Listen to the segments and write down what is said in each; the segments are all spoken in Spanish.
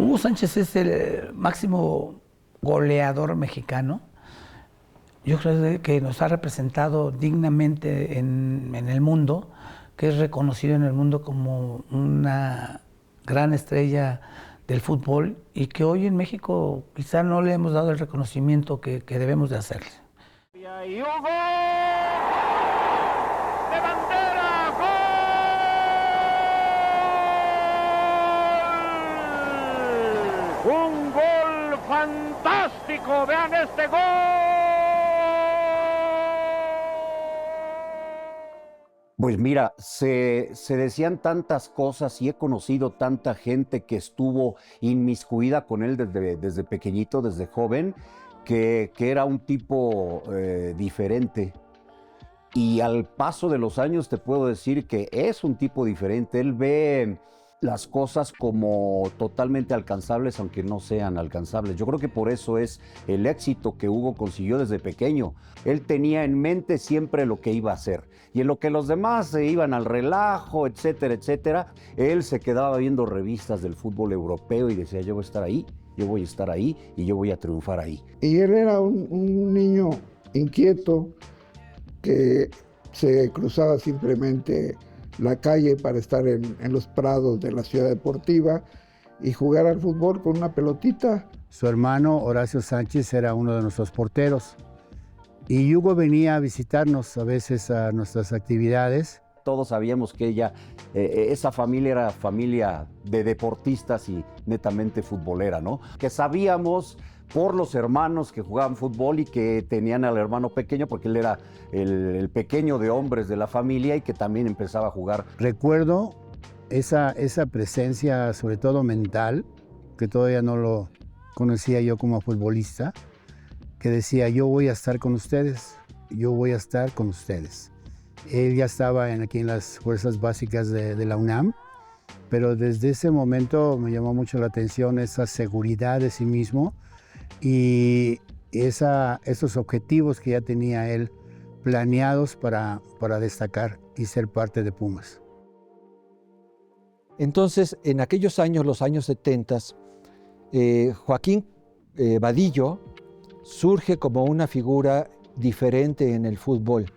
Hugo Sánchez es el máximo goleador mexicano. Yo creo que nos ha representado dignamente en el mundo, que es reconocido en el mundo como una gran estrella del fútbol y que hoy en México quizá no le hemos dado el reconocimiento que debemos de hacerle. Y Hugo de bandera, ¡gol! Un gol fantástico, vean este gol. Pues mira, se decían tantas cosas y he conocido tanta gente que estuvo inmiscuida con él desde pequeñito, desde joven, que era un tipo diferente. Y al paso de los años te puedo decir que es un tipo diferente. Él ve las cosas como totalmente alcanzables, aunque no sean alcanzables. Yo creo que por eso es el éxito que Hugo consiguió desde pequeño. Él tenía en mente siempre lo que iba a hacer. Y en lo que los demás se iban al relajo, etcétera, etcétera, él se quedaba viendo revistas del fútbol europeo y decía, yo voy a estar ahí, yo voy a estar ahí y yo voy a triunfar ahí. Y él era un niño inquieto que se cruzaba simplemente la calle para estar en los prados de la ciudad deportiva y jugar al fútbol con una pelotita. Su hermano Horacio Sánchez era uno de nuestros porteros y Hugo venía a visitarnos a veces a nuestras actividades. Todos sabíamos que esa familia era familia de deportistas y netamente futbolera, ¿no? Que sabíamos por los hermanos que jugaban fútbol y que tenían al hermano pequeño, porque él era el pequeño de hombres de la familia y que también empezaba a jugar. Recuerdo esa presencia, sobre todo mental, que todavía no lo conocía yo como futbolista, que decía, yo voy a estar con ustedes, yo voy a estar con ustedes. Él ya estaba aquí en las fuerzas básicas de la UNAM, pero desde ese momento me llamó mucho la atención esa seguridad de sí mismo y esos objetivos que ya tenía él planeados para destacar y ser parte de Pumas. Entonces, en aquellos años, los años 70, Joaquín Vadillo surge como una figura diferente en el fútbol.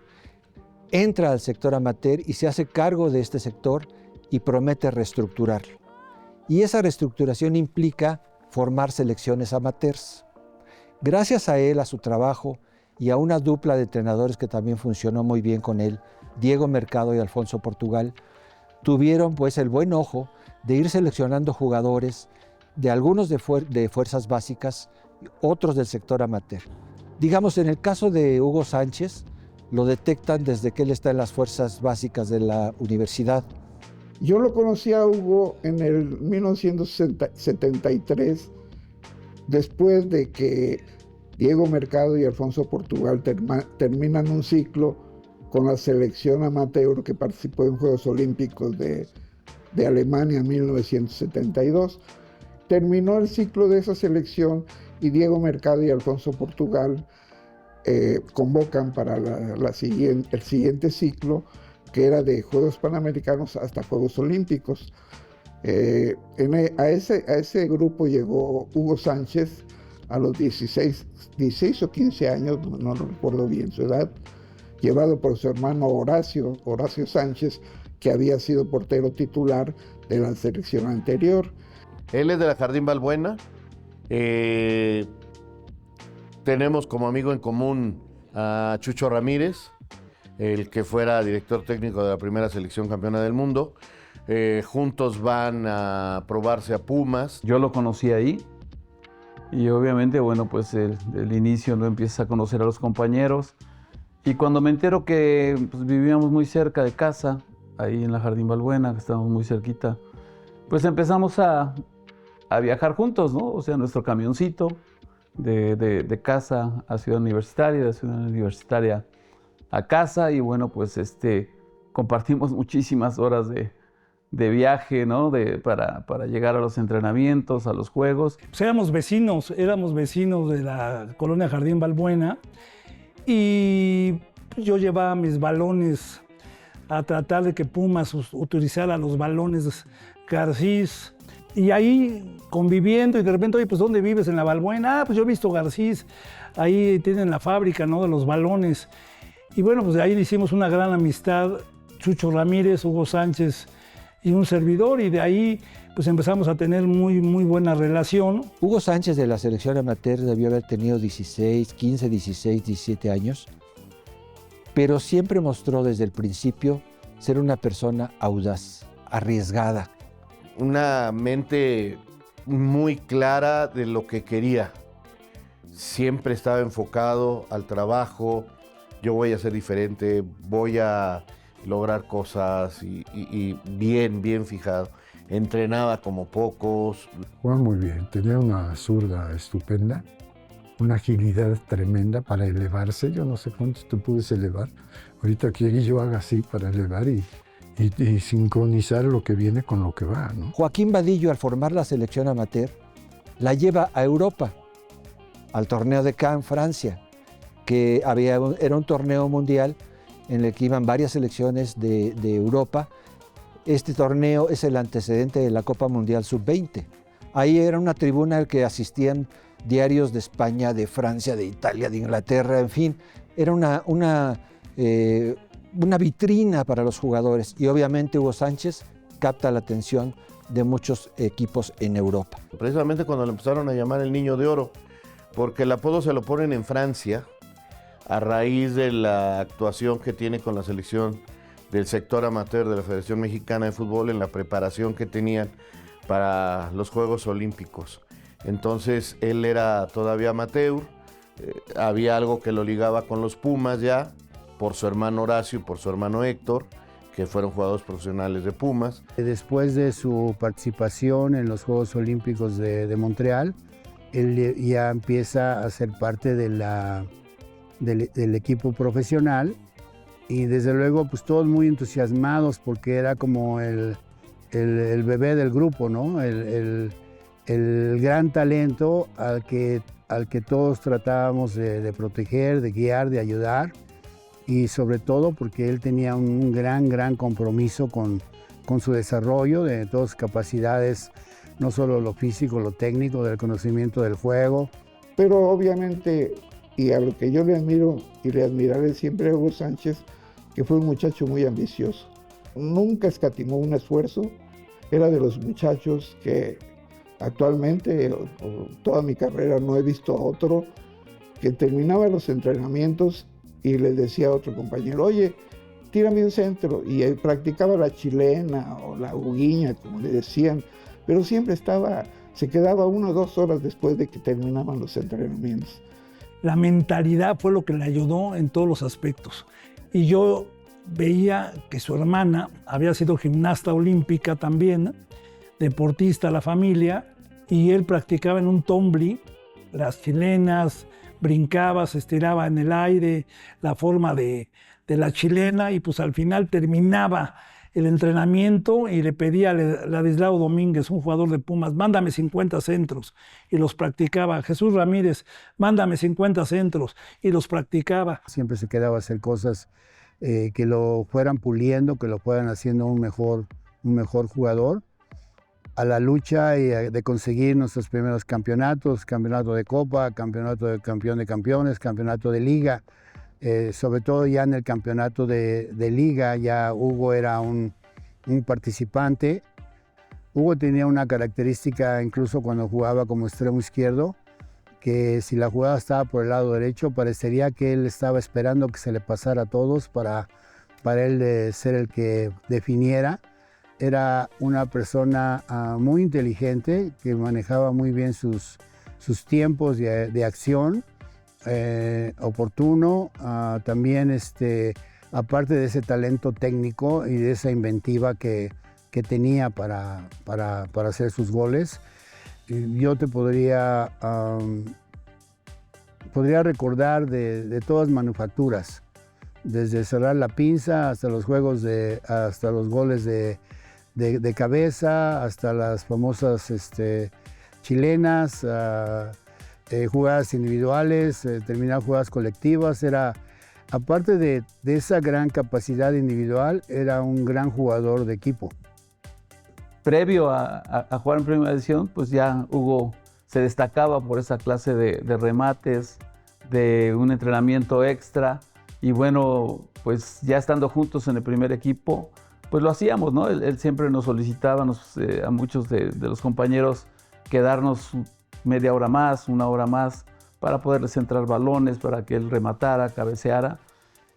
Entra al sector amateur y se hace cargo de este sector y promete reestructurarlo. Y esa reestructuración implica formar selecciones amateurs. Gracias a él, a su trabajo y a una dupla de entrenadores que también funcionó muy bien con él, Diego Mercado y Alfonso Portugal, tuvieron pues el buen ojo de ir seleccionando jugadores de algunos de fuerzas básicas, otros del sector amateur. Digamos, en el caso de Hugo Sánchez, lo detectan desde que él está en las fuerzas básicas de la universidad. Yo lo conocí a Hugo en el 1973, después de que Diego Mercado y Alfonso Portugal terminan un ciclo con la selección amateur que participó en Juegos Olímpicos de Alemania en 1972. Terminó el ciclo de esa selección y Diego Mercado y Alfonso Portugal convocan para el siguiente ciclo, que era de Juegos Panamericanos hasta Juegos Olímpicos. A ese grupo llegó Hugo Sánchez a los 16 o 15 años, no recuerdo bien su edad, llevado por su hermano Horacio Sánchez, que había sido portero titular de la selección anterior. Él es de la Jardín Balbuena. Tenemos como amigo en común a Chucho Ramírez, el que fuera director técnico de la primera selección campeona del mundo. Juntos van a probarse a Pumas. Yo lo conocí ahí y obviamente, bueno, pues del inicio no empiezas a conocer a los compañeros. Y cuando me entero que pues, vivíamos muy cerca de casa, ahí en la Jardín Balbuena, que estábamos muy cerquita, pues empezamos a viajar juntos, ¿no? O sea, nuestro camioncito de casa a Ciudad Universitaria, de Ciudad Universitaria a casa, y bueno, pues compartimos muchísimas horas de viaje, ¿no? Para llegar a los entrenamientos, a los juegos. Pues éramos vecinos de la colonia Jardín Balbuena y yo llevaba mis balones a tratar de que Pumas utilizara los balones Garcís. Y ahí conviviendo y de repente, oye, pues ¿dónde vives? En La Balbuena. Ah, pues yo he visto Garcís, ahí tienen la fábrica, ¿no?, de los balones. Y bueno, pues de ahí le hicimos una gran amistad, Chucho Ramírez, Hugo Sánchez y un servidor, y de ahí pues empezamos a tener muy buena relación. Hugo Sánchez de la selección amateur debió haber tenido 16, 15, 16, 17 años, pero siempre mostró desde el principio ser una persona audaz, arriesgada. Una mente muy clara de lo que quería. Siempre estaba enfocado al trabajo. Yo voy a ser diferente, voy a lograr cosas y bien fijado. Entrenaba como pocos. Jugaba muy bien, tenía una zurda estupenda, una agilidad tremenda para elevarse. Yo no sé cuántos te puedes elevar. Ahorita quiero yo haga así para elevar y sincronizar lo que viene con lo que va, ¿no? Joaquín Vadillo, al formar la selección amateur, la lleva a Europa, al torneo de Cannes, Francia, que era un torneo mundial en el que iban varias selecciones de Europa. Este torneo es el antecedente de la Copa Mundial Sub-20. Ahí era una tribuna al que asistían diarios de España, de Francia, de Italia, de Inglaterra, en fin. Era una vitrina para los jugadores y obviamente Hugo Sánchez capta la atención de muchos equipos en Europa. Precisamente cuando le empezaron a llamar el Niño de Oro, porque el apodo se lo ponen en Francia a raíz de la actuación que tiene con la selección del sector amateur de la Federación Mexicana de Fútbol en la preparación que tenían para los Juegos Olímpicos. Entonces él era todavía amateur, había algo que lo ligaba con los Pumas ya, por su hermano Horacio y por su hermano Héctor, que fueron jugadores profesionales de Pumas. Después de su participación en los Juegos Olímpicos de Montreal, él ya empieza a ser parte del equipo profesional y desde luego pues todos muy entusiasmados porque era como el bebé del grupo, ¿no? El gran talento al que todos tratábamos de proteger, de guiar, de ayudar, y sobre todo porque él tenía un gran compromiso con su desarrollo de todas sus capacidades, no solo lo físico, lo técnico, del conocimiento del juego. Pero obviamente, y a lo que yo le admiro y le admiraré siempre a Hugo Sánchez, que fue un muchacho muy ambicioso. Nunca escatimó un esfuerzo. Era de los muchachos que actualmente, toda mi carrera, no he visto a otro que terminaba los entrenamientos y le decía a otro compañero, oye, tírame un centro, y él practicaba la chilena o la huguiña, como le decían, pero siempre se quedaba 1 o 2 horas después de que terminaban los entrenamientos. La mentalidad fue lo que le ayudó en todos los aspectos. Y yo veía que su hermana había sido gimnasta olímpica también, deportista la familia, y él practicaba en un tumbling las chilenas, brincaba, se estiraba en el aire, la forma de la chilena, y pues al final terminaba el entrenamiento y le pedía a Ladislao Domínguez, un jugador de Pumas, mándame 50 centros, y los practicaba. Jesús Ramírez, mándame 50 centros, y los practicaba. Siempre se quedaba a hacer cosas que lo fueran puliendo, que lo fueran haciendo un mejor jugador, a la lucha de conseguir nuestros primeros campeonatos, campeonato de Copa, campeonato de campeón de campeones, campeonato de Liga. Sobre todo ya en el campeonato de Liga, ya Hugo era un participante. Hugo tenía una característica, incluso cuando jugaba como extremo izquierdo, que si la jugada estaba por el lado derecho, parecería que él estaba esperando que se le pasara a todos para él ser el que definiera. Era una persona muy inteligente, que manejaba muy bien sus tiempos de acción, oportuno. También, aparte de ese talento técnico y de esa inventiva que tenía para hacer sus goles, yo te podría recordar de todas manufacturas, desde cerrar la pinza hasta los goles de cabeza, hasta las famosas chilenas, jugadas individuales, terminar jugadas colectivas. Era aparte de esa gran capacidad individual, era un gran jugador de equipo. Previo a jugar en Primera División, pues ya Hugo se destacaba por esa clase de remates, de un entrenamiento extra, y bueno, pues ya estando juntos en el primer equipo, pues lo hacíamos, ¿no? Él siempre nos solicitaba a muchos de los compañeros quedarnos media hora más, una hora más, para poderle centrar balones, para que él rematara, cabeceara.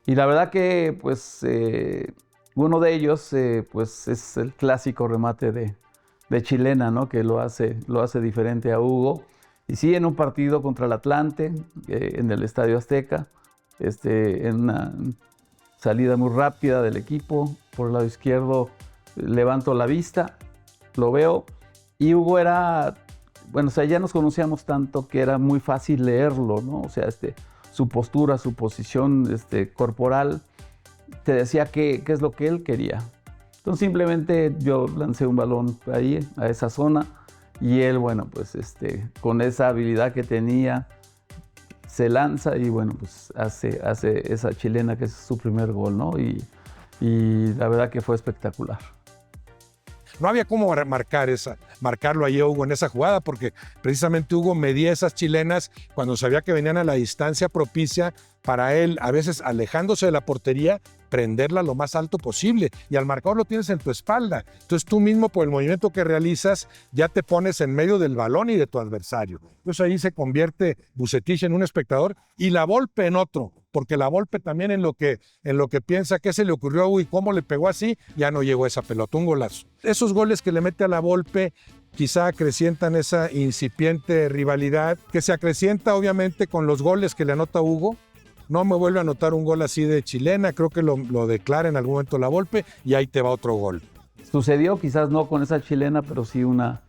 Y la verdad que pues uno de ellos pues es el clásico remate de chilena, ¿no? Que lo hace diferente a Hugo. Y sí, en un partido contra el Atlante, en el Estadio Azteca, en una salida muy rápida del equipo, por el lado izquierdo levanto la vista, lo veo, y Hugo era, bueno, o sea, ya nos conocíamos tanto que era muy fácil leerlo, ¿no? O sea, su postura, su posición corporal, te decía qué es lo que él quería. Entonces simplemente yo lancé un balón ahí, a esa zona, y él, bueno, pues con esa habilidad que tenía, se lanza y bueno, pues hace esa chilena que es su primer gol, ¿no? Y la verdad que fue espectacular. No había cómo marcarlo ahí a Hugo en esa jugada, porque precisamente Hugo medía esas chilenas cuando sabía que venían a la distancia propicia para él, a veces alejándose de la portería, prenderla lo más alto posible, y al marcador lo tienes en tu espalda. Entonces tú mismo, por el movimiento que realizas, ya te pones en medio del balón y de tu adversario. Entonces ahí se convierte Vucetich en un espectador y la Volpe en otro, porque la Volpe también en lo que piensa qué se le ocurrió a Hugo y cómo le pegó así, ya no llegó esa pelota, un golazo. Esos goles que le mete a la Volpe quizá acrecientan esa incipiente rivalidad, que se acrecienta obviamente con los goles que le anota Hugo. No me vuelve a anotar un gol así de chilena, creo que lo declara en algún momento la Volpe y ahí te va otro gol. Sucedió, quizás no con esa chilena, pero sí una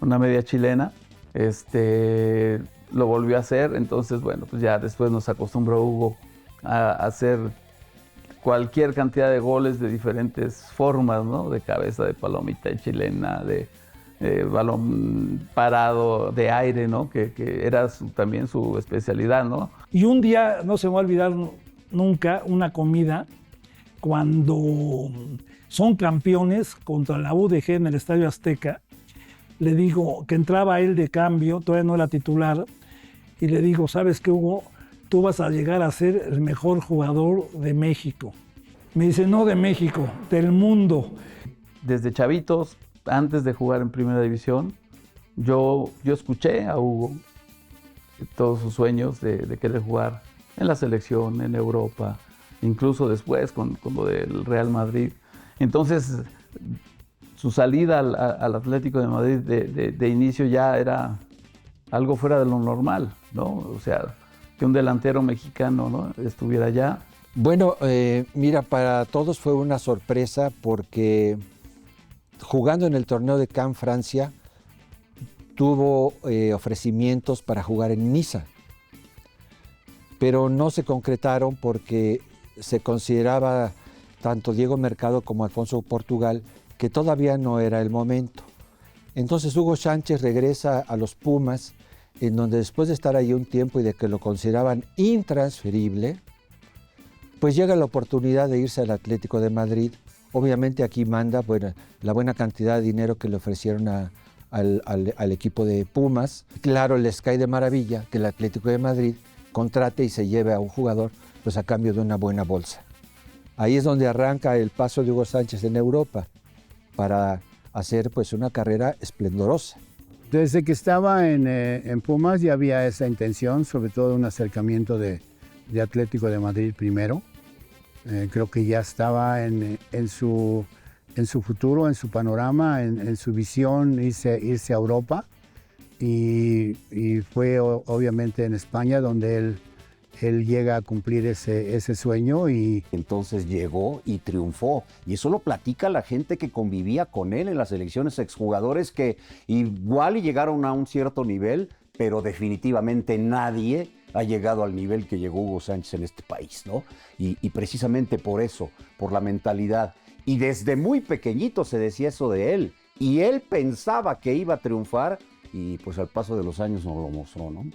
media chilena. Lo volvió a hacer, entonces bueno, pues ya después nos acostumbró Hugo a hacer cualquier cantidad de goles de diferentes formas, ¿no? De cabeza, de palomita, de chilena, de balón parado, de aire, ¿no? Que era también su especialidad, ¿no? Y un día, no se me va a olvidar nunca, una comida, cuando son campeones contra la UDG en el Estadio Azteca, le digo que entraba él de cambio, todavía no era titular, y le digo, ¿sabes qué, Hugo? Tú vas a llegar a ser el mejor jugador de México. Me dice, no de México, del mundo. Desde chavitos, antes de jugar en Primera División, yo escuché a Hugo todos sus sueños de querer jugar en la selección, en Europa, incluso después con lo del Real Madrid. Entonces, su salida al Atlético de Madrid de inicio ya era algo fuera de lo normal, ¿no? O sea, que un delantero mexicano, ¿no?, estuviera allá. Bueno, mira, para todos fue una sorpresa porque jugando en el torneo de Cannes, Francia, tuvo ofrecimientos para jugar en Niza, pero no se concretaron porque se consideraba tanto Diego Mercado como Alfonso Portugal que todavía no era el momento. Entonces Hugo Sánchez regresa a los Pumas, en donde después de estar ahí un tiempo y de que lo consideraban intransferible, pues llega la oportunidad de irse al Atlético de Madrid. Obviamente aquí manda la buena cantidad de dinero que le ofrecieron al equipo de Pumas. Claro, les cae de maravilla que el Atlético de Madrid contrate y se lleve a un jugador pues a cambio de una buena bolsa. Ahí es donde arranca el paso de Hugo Sánchez en Europa para hacer pues una carrera esplendorosa. Desde que estaba en Pumas ya había esa intención, sobre todo un acercamiento de Atlético de Madrid primero. Creo que ya estaba en su futuro, en su panorama, en su visión irse a Europa. Y fue obviamente en España donde él llega a cumplir ese sueño. Y entonces llegó y triunfó. Y eso lo platica la gente que convivía con él en las selecciones, exjugadores que igual llegaron a un cierto nivel, pero definitivamente nadie ha llegado al nivel que llegó Hugo Sánchez en este país, ¿no? Y precisamente por eso, por la mentalidad. Y desde muy pequeñito se decía eso de él. Y él pensaba que iba a triunfar y pues al paso de los años nos lo mostró, ¿no?